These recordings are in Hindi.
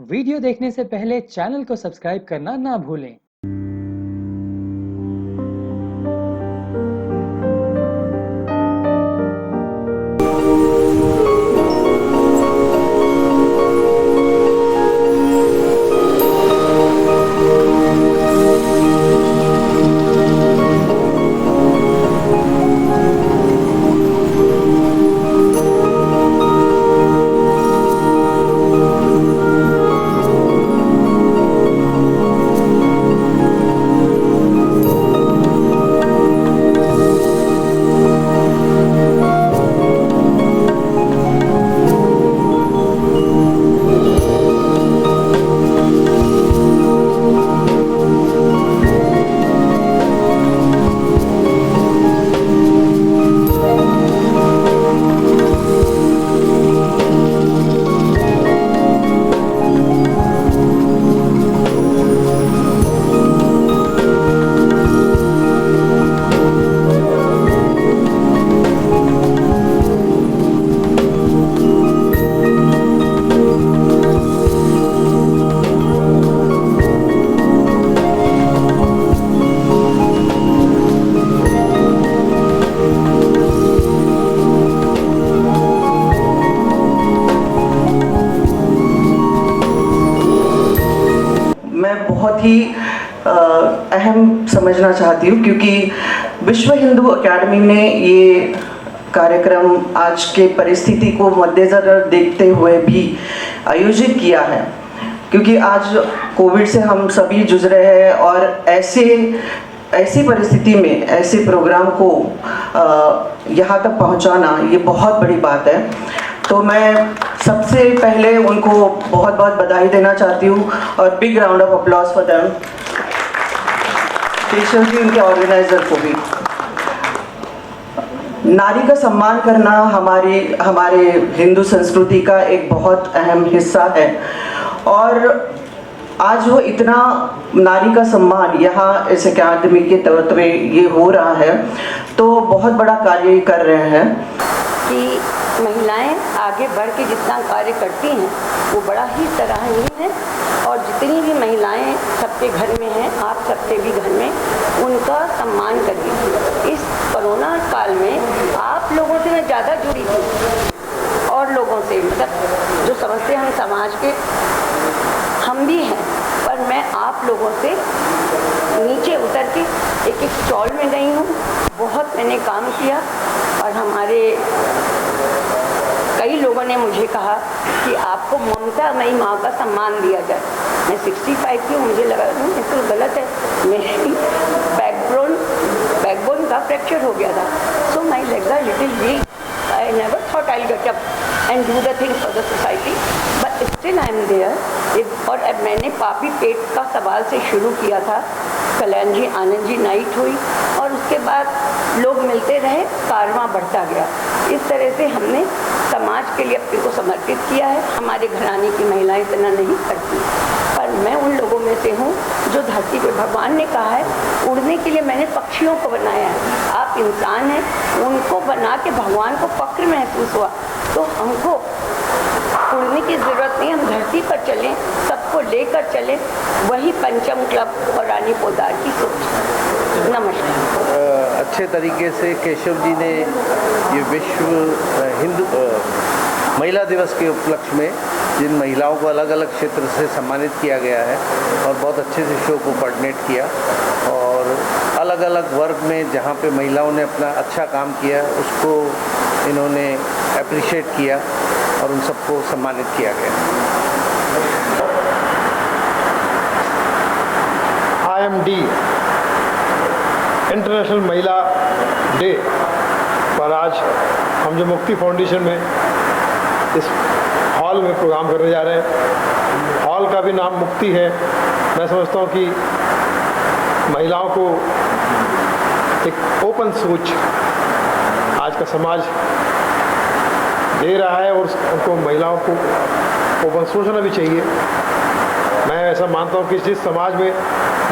वीडियो देखने से पहले चैनल को सब्सक्राइब करना ना भूलें। बहुत ही अहम समझना चाहती हूँ, क्योंकि विश्व हिंदू एकेडमी ने ये कार्यक्रम आज के परिस्थिति को मद्देनजर देखते हुए भी आयोजित किया है, क्योंकि आज कोविड से हम सभी जूझ रहे हैं और ऐसी परिस्थिति में ऐसे प्रोग्राम को यहाँ तक पहुँचाना ये बहुत बड़ी बात है। तो मैं सबसे पहले उनको बहुत बहुत बधाई देना चाहती हूँ और big round of applause for them, Keshav ji उनके ऑर्गेनाइजर को भी। नारी का सम्मान करना हमारे हिंदू संस्कृति का एक बहुत अहम हिस्सा है और आज वो इतना नारी का सम्मान यहाँ इस अकादमी के तौर पे ये हो रहा है, तो बहुत बड़ा कार्य कर रहे हैं कि महिलाएं आगे बढ़ के जितना कार्य करती हैं वो बड़ा ही सराहनीय है। और जितनी भी महिलाएं सबके घर में हैं, आप सबके भी घर में, उनका सम्मान करिए। इस कोरोना काल में आप लोगों से मैं ज़्यादा जुड़ी थी और लोगों से, मतलब जो समझते हैं हम समाज के, हम भी हैं, पर मैं आप लोगों से नीचे उतर के एक स्टॉल में गई हूँ, बहुत मैंने काम किया और हमारे कई लोगों ने मुझे कहा कि आपको ममता मई माँ का सम्मान दिया जाए। मैं 65 की हूँ, मुझे लगा ये तो गलत है, मेरी बैकबोन का फ्रैक्चर हो गया था, so my legs are little weak. I never thought I get up and do the things for the society, but still I am there. और अब मैंने पापी पेट का सवाल से शुरू किया था, कल्याण जी आनंद जी नाइट हुई और उसके बाद लोग मिलते रहे, कारवां बढ़ता गया। इस तरह से हमने समाज के लिए अपने को समर्पित किया है। हमारे घराने की महिलाएं इतना नहीं करती, पर मैं उन लोगों में से हूँ जो धरती पे भगवान ने कहा है उड़ने के लिए मैंने पक्षियों को बनाया है। आप इंसान हैं, उनको बना के भगवान को फक्र महसूस हुआ, तो हमको उड़ने की ज़रूरत नहीं, हम धरती पर चलें, सबको लेकर चलें। वही पंचम क्लब और रानी पोदार की सोच। नमस्कार। अच्छे तरीके से केशव जी ने ये विश्व हिंदू महिला दिवस के उपलक्ष्य में जिन महिलाओं को अलग अलग क्षेत्र से सम्मानित किया गया है और बहुत अच्छे से शो को कोऑर्डिनेट किया और अलग अलग वर्ग में जहाँ पे महिलाओं ने अपना अच्छा काम किया उसको इन्होंने अप्रिशिएट किया और उन सबको सम्मानित किया गया। IMD इंटरनेशनल महिला डे पर आज हम जो मुक्ति फाउंडेशन में इस हॉल में प्रोग्राम करने जा रहे हैं, हॉल का भी नाम मुक्ति है। मैं समझता हूँ कि महिलाओं को एक ओपन सोच आज का समाज दे रहा है और उनको महिलाओं को ओपन सोचना भी चाहिए। मैं ऐसा मानता हूँ कि जिस समाज में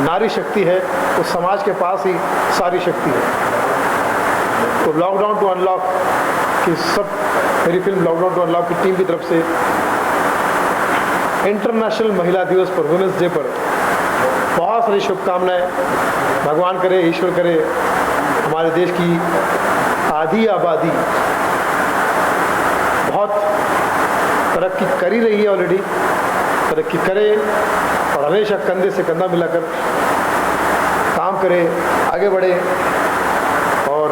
नारी शक्ति है उस समाज के पास ही सारी शक्ति है। तो लॉकडाउन टू अनलॉक की सब मेरी फिल्म लॉकडाउन टू अनलॉक की टीम की तरफ से इंटरनेशनल महिला दिवस पर, वुमेंस डे पर बहुत सारी शुभकामनाएं। भगवान करे, ईश्वर करे, हमारे देश की आधी आबादी बहुत तरक्की कर ही रही है, ऑलरेडी तरक्की करे और हमेशा कंधे से कंधा मिलाकर काम करे, आगे बढ़े और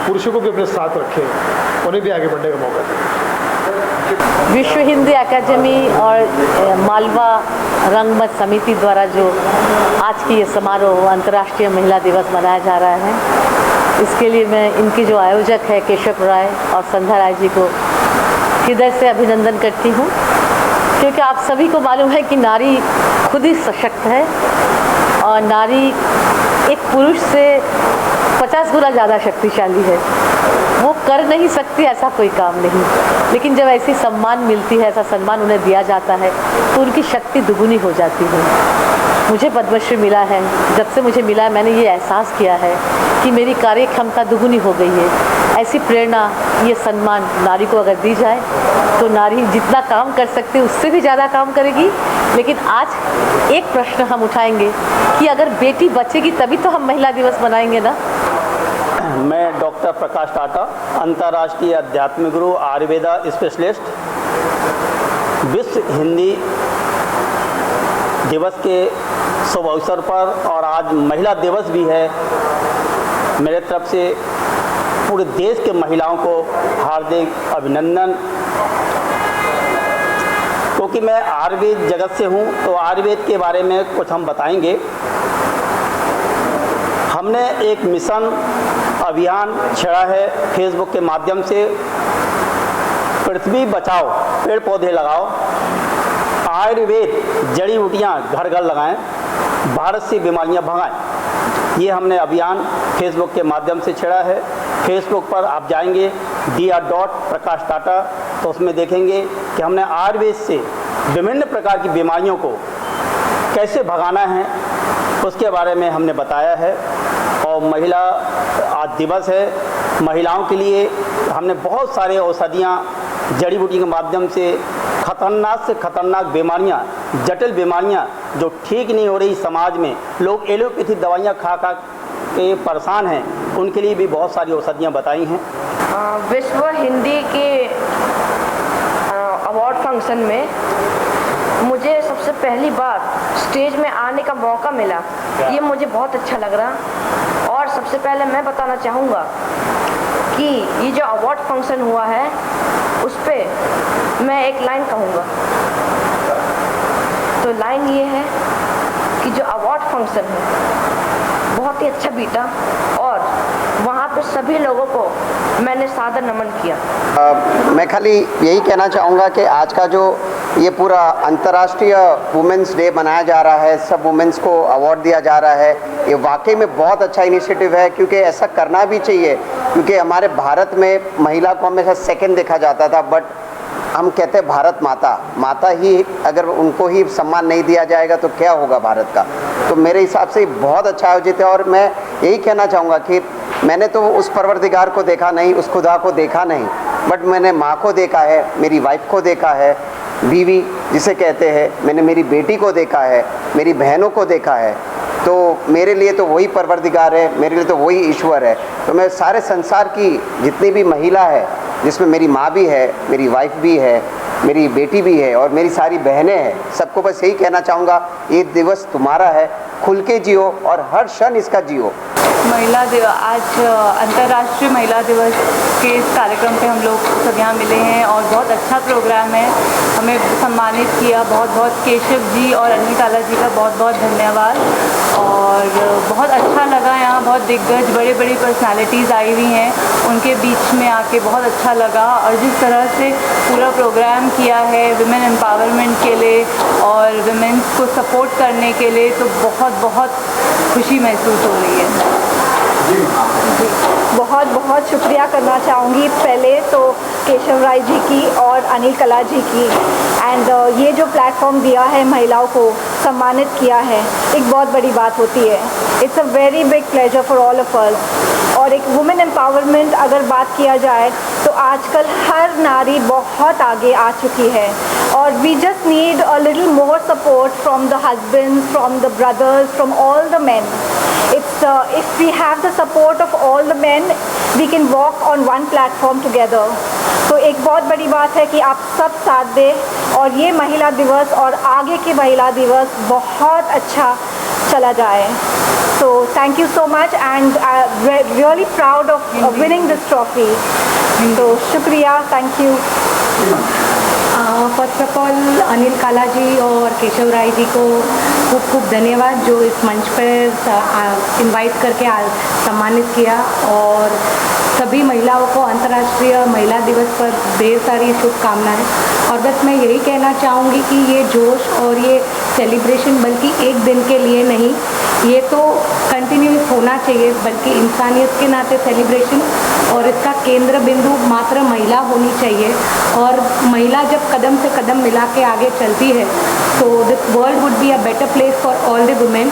पुरुषों को भी अपने साथ रखें, उन्हें भी आगे बढ़ने का मौका दें। विश्व हिंदी अकादमी और मालवा रंगमंच समिति द्वारा जो आज की ये समारोह अंतर्राष्ट्रीय महिला दिवस मनाया जा रहा है, इसके लिए मैं इनके जो आयोजक है केशव राय और संध्या राय जी को हृदय से अभिनंदन करती हूँ, क्योंकि आप सभी को मालूम है कि नारी खुद ही सशक्त है और नारी एक पुरुष से 50 गुना ज़्यादा शक्तिशाली है। वो कर नहीं सकती ऐसा कोई काम नहीं, लेकिन जब ऐसी सम्मान मिलती है, ऐसा सम्मान उन्हें दिया जाता है तो उनकी शक्ति दुगुनी हो जाती है। मुझे पद्मश्री मिला है, जब से मुझे मिला है मैंने ये एहसास किया है कि मेरी कार्य क्षमता दुगुनी हो गई है। ऐसी प्रेरणा, ये सम्मान नारी को अगर दी जाए तो नारी जितना काम कर सकती है उससे भी ज़्यादा काम करेगी। लेकिन आज एक प्रश्न हम उठाएंगे कि अगर बेटी बचेगी तभी तो हम महिला दिवस मनाएंगे ना। मैं डॉक्टर प्रकाश टाटा, अंतर्राष्ट्रीय अध्यात्म गुरु, आयुर्वेदा स्पेशलिस्ट, विश्व हिंदी दिवस के शुभ अवसर पर और आज महिला दिवस भी है, मेरे तरफ से पूरे देश के महिलाओं को हार्दिक अभिनंदन। क्योंकि मैं आयुर्वेद जगत से हूँ तो आयुर्वेद के बारे में कुछ हम बताएंगे। हमने एक मिशन अभियान छेड़ा है फेसबुक के माध्यम से, पृथ्वी बचाओ पेड़ पौधे लगाओ, आयुर्वेद जड़ी बूटियाँ घर घर लगाएं, भारत से बीमारियाँ भगाएं। ये हमने अभियान फेसबुक के माध्यम से छेड़ा है। फेसबुक पर आप जाएंगे Dr.प्रकाश टाटा, तो उसमें देखेंगे कि हमने आयुर्वेद से विभिन्न प्रकार की बीमारियों को कैसे भगाना है उसके बारे में हमने बताया है। और महिला आज दिवस है, महिलाओं के लिए हमने बहुत सारे औषधियाँ जड़ी बूटी के माध्यम से खतरनाक से खतरनाक बीमारियाँ, जटिल बीमारियाँ जो ठीक नहीं हो रही समाज में, लोग एलोपैथी दवाइयाँ खा खा के परेशान हैं, उनके लिए भी बहुत सारी औषधियाँ बताई हैं। विश्व हिंदी के अवार्ड फंक्शन में मुझे सबसे पहली बार स्टेज में आने का मौका मिला, ये मुझे बहुत अच्छा लग रहा। और सबसे पहले मैं बताना चाहूँगा कि ये जो अवार्ड फंक्शन हुआ है उस पर मैं एक लाइन कहूँगा। तो लाइन ये है कि जो अवार्ड फंक्शन है बहुत ही अच्छा बीता और वहाँ पर सभी लोगों को मैंने सादर नमन किया। मैं खाली यही कहना चाहूँगा कि आज का जो ये पूरा अंतर्राष्ट्रीय वुमेंस डे मनाया जा रहा है, सब वुमेंस को अवार्ड दिया जा रहा है, ये वाकई में बहुत अच्छा इनिशिएटिव है, क्योंकि ऐसा करना भी चाहिए। क्योंकि हमारे भारत में महिला को हमेशा सेकंड देखा जाता था, बट हम कहते हैं भारत माता, माता ही अगर उनको ही सम्मान नहीं दिया जाएगा तो क्या होगा भारत का। तो मेरे हिसाब से बहुत अच्छा आयोजित है। और मैं यही कहना चाहूँगा कि मैंने तो उस परवरदिगार को देखा नहीं, उस खुदा को देखा नहीं, बट मैंने माँ को देखा है, मेरी वाइफ को देखा है, बीवी जिसे कहते हैं, मैंने मेरी बेटी को देखा है, मेरी बहनों को देखा है। तो मेरे लिए तो वही परवरदिगार है, मेरे लिए तो वही ईश्वर है। तो मैं सारे संसार की जितनी भी महिला है, जिसमें मेरी माँ भी है, मेरी वाइफ भी है, मेरी बेटी भी है और मेरी सारी बहनें हैं, सबको बस यही कहना चाहूँगा, ये दिवस तुम्हारा है, खुल के जियो और हर क्षण इसका जियो। महिला दिवस, आज अंतर्राष्ट्रीय महिला दिवस के इस कार्यक्रम पे हम लोग सब यहाँ मिले हैं और बहुत अच्छा प्रोग्राम है। हमें सम्मानित किया, बहुत बहुत केशव जी और अनिल काला जी का बहुत बहुत धन्यवाद। और बहुत अच्छा लगा, यहाँ बहुत दिग्गज बड़े बड़ी पर्सनालिटीज़ आई हुई हैं, उनके बीच में आके बहुत अच्छा लगा। और जिस तरह से पूरा प्रोग्राम किया है विमेन एम्पावरमेंट के लिए और विमेंस को सपोर्ट करने के लिए, तो बहुत बहुत खुशी महसूस हो रही है। बहुत बहुत शुक्रिया करना चाहूँगी पहले तो केशव राय जी की और अनिल कला जी की। एंड ये जो प्लेटफॉर्म दिया है, महिलाओं को सम्मानित किया है, एक बहुत बड़ी बात होती है। It's a very big pleasure for all of us. और एक वुमेन एम्पावरमेंट अगर बात किया जाए तो आजकल हर नारी बहुत आगे आ चुकी है और we just need a little more support from the husbands, from the brothers, from all the men. If we have the support of all the men, we can walk on one platform together. तो एक बहुत बड़ी बात है कि आप सब साथ दें और ये महिला दिवस और आगे के महिला दिवस बहुत अच्छा चला जाए. So thank you so much and I'm really proud of winning this trophy. So शुक्रिया, thank you. First of all Anil काला जी और केशव राय जी को खूब खूब धन्यवाद जो इस मंच पर इनवाइट करके सम्मानित किया और सभी महिलाओं को अंतर्राष्ट्रीय महिला दिवस पर ढेर सारी शुभकामनाएं. और बस मैं यही कहना चाहूँगी कि ये जोश और ये सेलिब्रेशन बल्कि एक दिन के लिए नहीं, ये तो कंटिन्यूस होना चाहिए, बल्कि इंसानियत के नाते सेलिब्रेशन और इसका केंद्र बिंदु मात्र महिला होनी चाहिए. और महिला जब कदम से कदम मिला के आगे चलती है तो this world would be a better place for all the women.